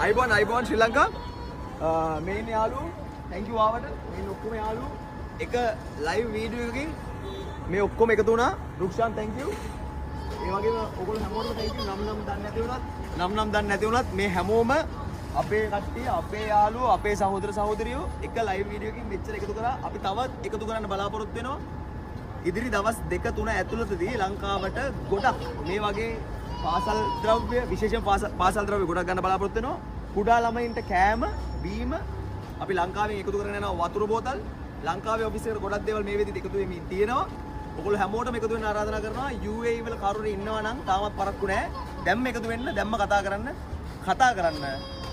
අයිබෝන් ශ්‍රී ලංකා මේන් යාලු thank you ආවට මේ ඔක්කොම යාලු එක live video එකකින් මේ ඔක්කොම එකතු වුණා රුක්ෂාන් thank you ඒ වගේම ඔයගොල්ලෝ හැමෝටම thank you නම් දන්නේ නැති වුණත් මේ හැමෝම අපේ කට්ටිය අපේ යාළුවෝ අපේ සහෝදර සහෝදරියෝ එක live video එකකින් මෙච්චර එකතු කරා අපි තවත් එකතු කරන්න බලාපොරොත්තු වෙනවා ඉදිරි දවස් 2-3 ඇතුළතදී ලංකාවට ගොඩක් මේ වගේ පාසල් ද්‍රව්‍ය විශේෂයෙන් පාසල් ද්‍රව්‍ය ගොඩක් ගන්න බලාපොරොත්තු වෙනවා කුඩා ළමයින්ට කෑම බීම අපි ලංකාවෙන් එකතු කරගෙන යනවා වතුර බෝතල් ලංකාවේ ඔෆිස් එකට ගොඩක් දේවල් මේ වෙදිට එකතු වෙමින් තියෙනවා ඔයගොල්ලෝ හැමෝටම එකතු වෙන්න ආරාධනා කරනවා UAE වල කරුණේ ඉන්නවා නම් තාමත් පරක්කු නැහැ දැම්ම එකතු වෙන්න දැම්ම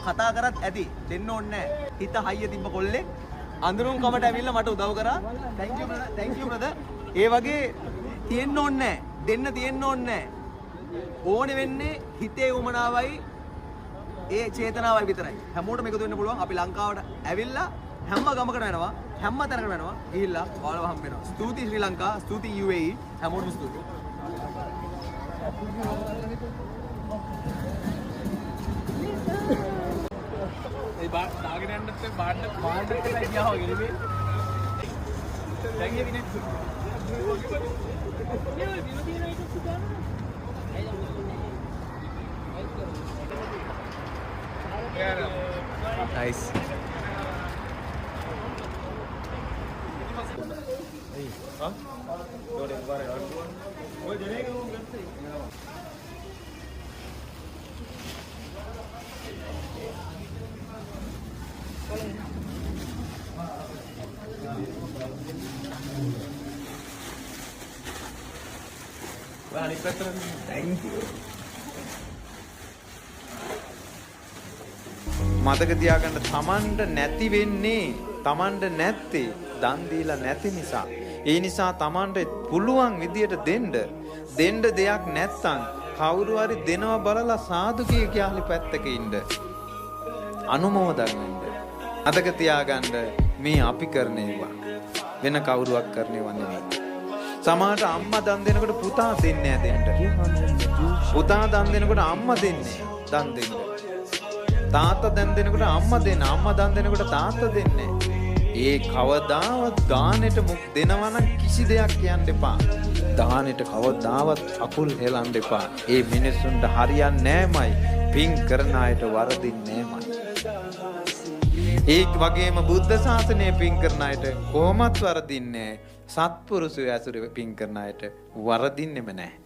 කතා කරත් ඇති දෙන්න ඕනේ නැහැ හිත හයිය තිබ්බ කොල්ලේ අඳුරුම් කමට ඇවිල්ලා මට උදව් කරා thank you brother ඒ වගේ තියෙන්න ඕනේ නැහැ දෙන්න තියෙන්න ඕනේ නැහැ ඕනේ වෙන්නේ හිතේ උමනාවයි ඒ චේතනාවයි විතරයි හැමෝටම එකතු වෙන්න පුළුවන් අපි ලංකාවට ඇවිල්ලා හැම ගමකට යනවා හැම තැනකට යනවා ගිහිල්ලා ඔයාලව හම්බ වෙනවා ස්තුතියි ශ්‍රී ලංකා ස්තුතියි UAE හැමෝටම ස්තුතියි ඒ දාගෙන යන්නත් බාඩ් එකට ගියා වගේ නෙමෙයි දැන් ඉන්නේ nice thank you මතක තියාගන්න තමන්ට නැති වෙන්නේ තමන්ට නැත්තේ දන් දීලා නැති නිසා. ඒ නිසා තමන්ට පුළුවන් විදියට දෙන්න දෙයක් නැත්තම් කවුරු හරි දෙනවා බලලා සාදු කියලා පැත්තක ඉන්න. අනුමෝදන් වෙන්න. මතක තියාගන්න මේ අපි කරන ඒවා වෙන කවුරුවක් කරන ඒවා නෙමෙයි. සමහරට අම්මා දන් දෙනකොට පුතා දෙන්නේ නැහැ දෙන්න. පුතා දන් දෙනකොට අම්මා දෙන්නේ දන් දෙන්න. තාත්තා දන් දෙනකොට අම්මා දෙන්න අම්මා දන් දෙනකොට තාත්තා දෙන්නේ ඒ කවදාවත් දානෙට මුක් දෙනවා නම් කිසි දෙයක් කියන්න එපා දානෙට කවදාවත් අකුල් හෙලන්න එපා ඒ මිනිස්සුන්ට හරියන්නේ නැමයි පින් කරන අයට වරදින්නේ නැමයි ඒ වගේම බුද්ධ ශාසනය පින් කරන අයට කොහොමත් වරදින්නේ සත්පුරුෂය ඇසුරේ පින් කරන අයට වරදින්නෙම නැහැ